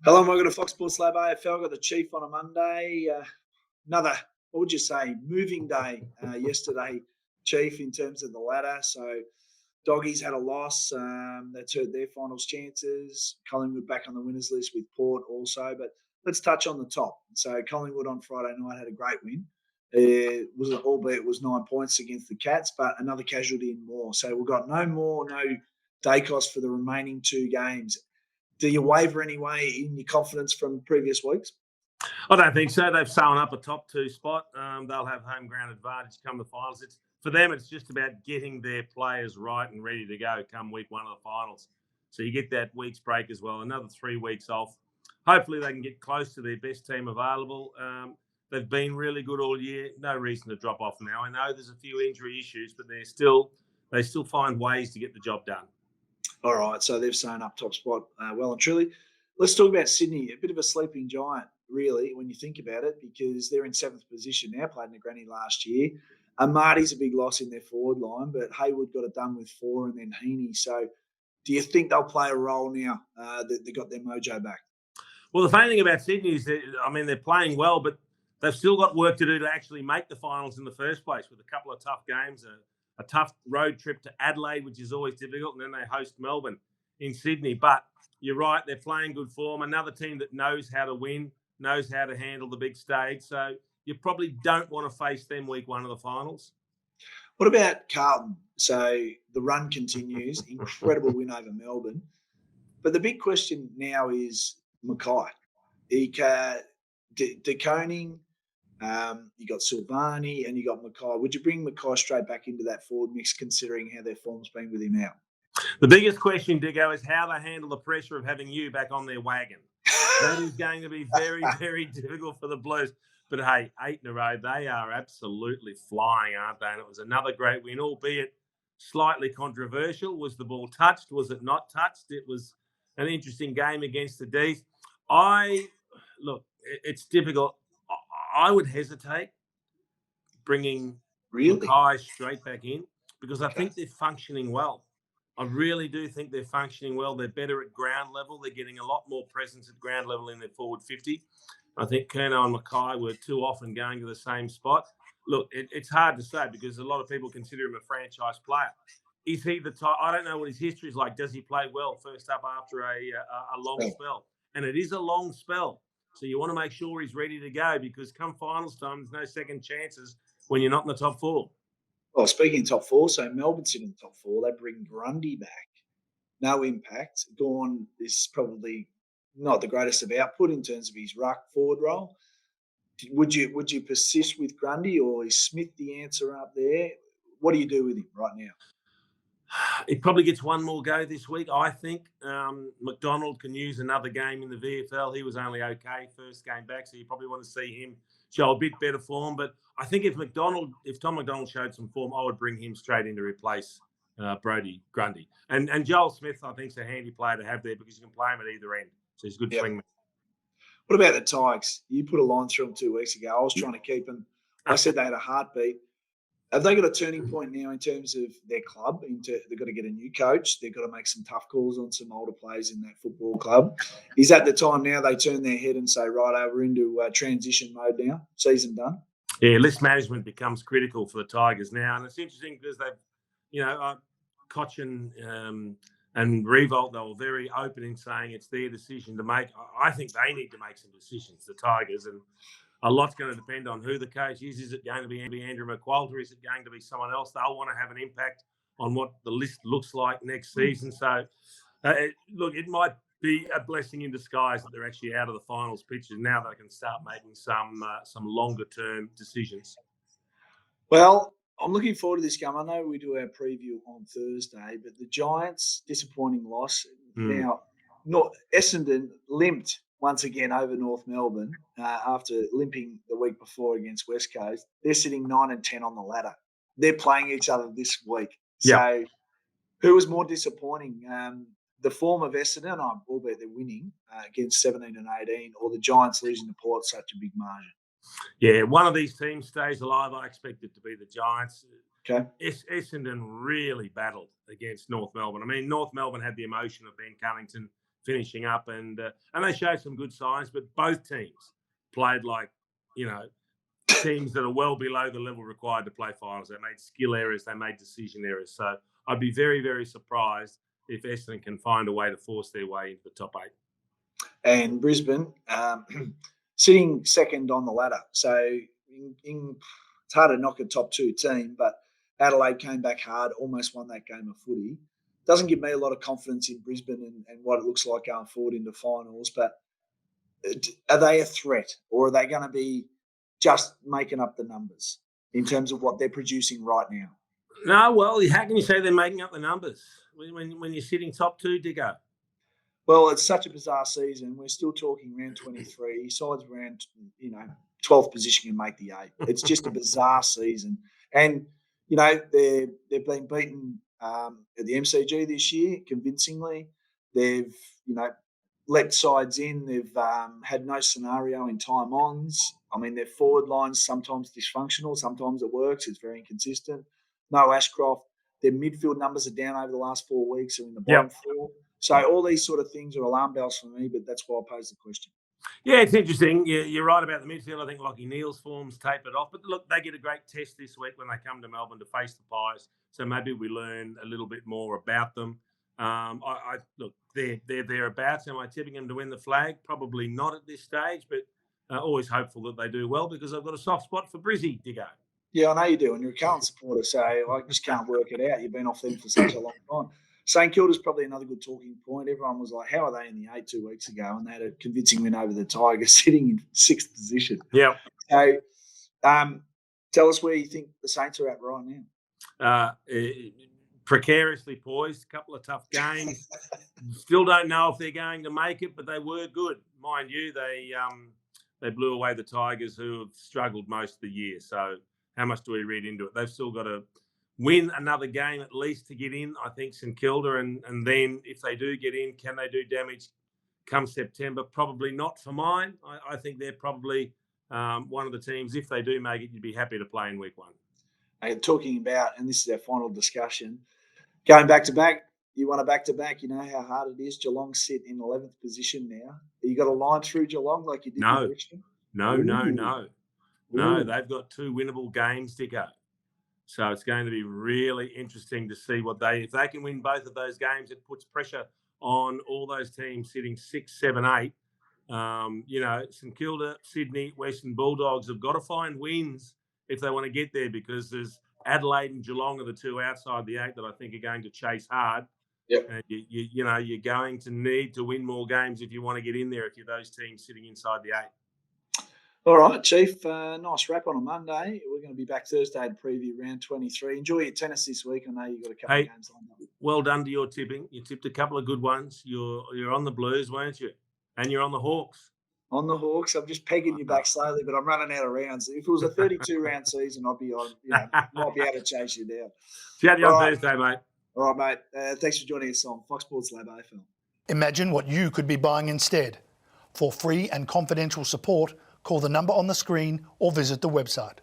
Hello, welcome to Fox Sports Lab AFL. Got the Chief on a Monday. Another, what would you say, moving day yesterday, Chief, in terms of the ladder. So Doggies had a loss. That's hurt their finals chances. Collingwood back on the winners list with Port also. But let's touch on the top. So Collingwood on Friday night had a great win. Albeit it was 9 points against the Cats, but another casualty in more. So we've got no day cost for the remaining two games. Do you waver anyway in your confidence from previous weeks? I don't think so. They've sewn up a top two spot. They'll have home ground advantage come the finals. For them, it's just about getting their players right and ready to go come week one of the finals. So you get that week's break as well, another 3 weeks off. Hopefully they can get close to their best team available. They've been really good all year. No reason to drop off now. I know there's a few injury issues, but they still find ways to get the job done. All right, so they've sewn up top spot well and truly. Let's talk about Sydney, a bit of a sleeping giant, really, when you think about it, because they're in 7th position now, played in the granny last year. Marty's a big loss in their forward line, but Hayward got it done with 4 and then Heaney. So do you think they'll play a role now that they got their mojo back? Well, the funny thing about Sydney is they're playing well, but they've still got work to do to actually make the finals in the first place with a couple of tough games, a tough road trip to Adelaide, which is always difficult, and then they host Melbourne in Sydney. But you're right, they're playing good form. Another team that knows how to win, knows how to handle the big stage. So you probably don't want to face them week one of the finals. What about Carlton? So the run continues, incredible win over Melbourne. But the big question now is McKay. De Koning, you got Silvani and you got McKay. Would you bring McKay straight back into that forward mix, considering how their form's been with him out? The biggest question, Diggo, is how they handle the pressure of having you back on their wagon. That is going to be very, very difficult for the Blues. But, hey, 8 in a row, they are absolutely flying, aren't they? And it was another great win, albeit slightly controversial. Was the ball touched? Was it not touched? It was an interesting game against the D's. Look, it's difficult. I would hesitate bringing McKay straight back in because I think they're functioning well. I really do think they're functioning well. They're better at ground level. They're getting a lot more presence at ground level in their forward 50. I think Kerno and McKay were too often going to the same spot. Look, it's hard to say because a lot of people consider him a franchise player. Is he the type? I don't know what his history is like. Does he play well first up after a long spell? And it is a long spell. So you want to make sure he's ready to go because come finals time, there's no second chances when you're not in the top 4. Well, speaking of top 4, so Melbourne's in the top 4. They bring Grundy back. No impact. Gawn is probably not the greatest of output in terms of his ruck forward role. Would you persist with Grundy, or is Smith the answer up there? What do you do with him right now? He probably gets one more go this week, I think. McDonald can use another game in the VFL. He was only okay first game back, so you probably want to see him show a bit better form. But I think if Tom McDonald showed some form, I would bring him straight in to replace Brodie Grundy. And Joel Smith, I think, is a handy player to have there because you can play him at either end. So he's a good swingman. What about the Tigers? You put a line through them 2 weeks ago. I was trying to keep them. I said they had a heartbeat. Have they got a turning point now in terms of their club? They've got to get a new coach. They've got to make some tough calls on some older players in that football club. Is that the time now they turn their head and say, right, we're into transition mode now, season done? Yeah, list management becomes critical for the Tigers now. And it's interesting because they've, Cochin and Revolt, they were very open in saying it's their decision to make. I think they need to make some decisions, the Tigers, and a lot's going to depend on who the coach is. Is it going to be Andrew McQualter? Is it going to be someone else? They'll want to have an impact on what the list looks like next season. So, it might be a blessing in disguise that they're actually out of the finals picture. Now they can start making some longer-term decisions. Well, I'm looking forward to this game. I know we do our preview on Thursday, but the Giants, disappointing loss. Now, Essendon limped once again over North Melbourne after limping the week before against West Coast. They're sitting 9 and 10 on the ladder. They're playing each other this week. So who was more disappointing? The form of Essendon, albeit they're winning against 17 and 18, or the Giants losing to Port such a big margin? Yeah, one of these teams stays alive. I expect it to be the Giants. Okay. Essendon really battled against North Melbourne. I mean, North Melbourne had the emotion of Ben Cunnington finishing up, and they showed some good signs. But both teams played like, teams that are well below the level required to play finals. They made skill errors, they made decision errors. So I'd be very, very surprised if Essendon can find a way to force their way into the top 8. And Brisbane sitting second on the ladder. So it's hard to knock a top 2 team, but Adelaide came back hard, almost won that game of footy. Doesn't give me a lot of confidence in Brisbane and what it looks like going forward into finals. But are they a threat, or are they going to be just making up the numbers in terms of what they're producing right now? No, well, how can you say they're making up the numbers when you're sitting top 2, Dicko? Well, it's such a bizarre season. We're still talking round 23. Sides round, 12th position can make the 8. It's just a bizarre season. And, they've been beaten at the MCG this year convincingly. They've, let sides in. They've had no scenario in time-ons. I mean, their forward line's sometimes dysfunctional. Sometimes it works. It's very inconsistent. No Ashcroft. Their midfield numbers are down over the last 4 weeks. They're in the bottom 4. So all these sort of things are alarm bells for me, but that's why I pose the question. Yeah, it's interesting. You're right about the midfield. I think Lachie Neale's form's tapered off. But look, they get a great test this week when they come to Melbourne to face the Pies. So maybe we learn a little bit more about them. Look, they're thereabouts. Am I tipping them to win the flag? Probably not at this stage, but always hopeful that they do well because I've got a soft spot for Brizzy, Diggo. Yeah, I know you do, and you're a Carlton supporter, so I just can't work it out. You've been off them for such a long time. St Kilda's probably another good talking point. Everyone was like, how are they in the 8 2 weeks ago? And they had a convincing win over the Tigers, sitting in 6th position. Yeah. So tell us where you think the Saints are at right now. Precariously poised, a couple of tough games. Still don't know if they're going to make it, but they were good. Mind you, they blew away the Tigers, who have struggled most of the year. So how much do we read into it? They've still got to win another game at least to get in, I think, St Kilda. And then if they do get in, can they do damage come September? Probably not for mine. I think they're probably one of the teams, if they do make it, you'd be happy to play in week 1. Talking about, and this is our final discussion, going back-to-back, you want a back-to-back, you know how hard it is. Geelong sit in 11th position now. You got a line through Geelong like you did with Richmond? No, they've got 2 winnable games to go. So it's going to be really interesting to see if they can win both of those games. It puts pressure on all those teams sitting 6, 7, 8. St Kilda, Sydney, Western Bulldogs have got to find wins if they want to get there, because there's Adelaide and Geelong are the 2 outside the 8 that I think are going to chase hard. Yep. And you're going to need to win more games if you want to get in there, if you're those teams sitting inside the 8. All right, Chief. Nice wrap on a Monday. We're going to be back Thursday to preview round 23. Enjoy your tennis this week. I know you've got a couple of games lined up. Well done to your tipping. You tipped a couple of good ones. You're on the Blues, weren't you? And you're on the Hawks. On the Hawks. I'm just pegging you back slowly, but I'm running out of rounds. If it was a 32-round season, I'd be on. Might be able to chase you down. Chat you on Thursday, mate. All right, mate. Thanks for joining us on Fox Sports Lab AFL. Imagine what you could be buying instead. For free and confidential support, call the number on the screen or visit the website.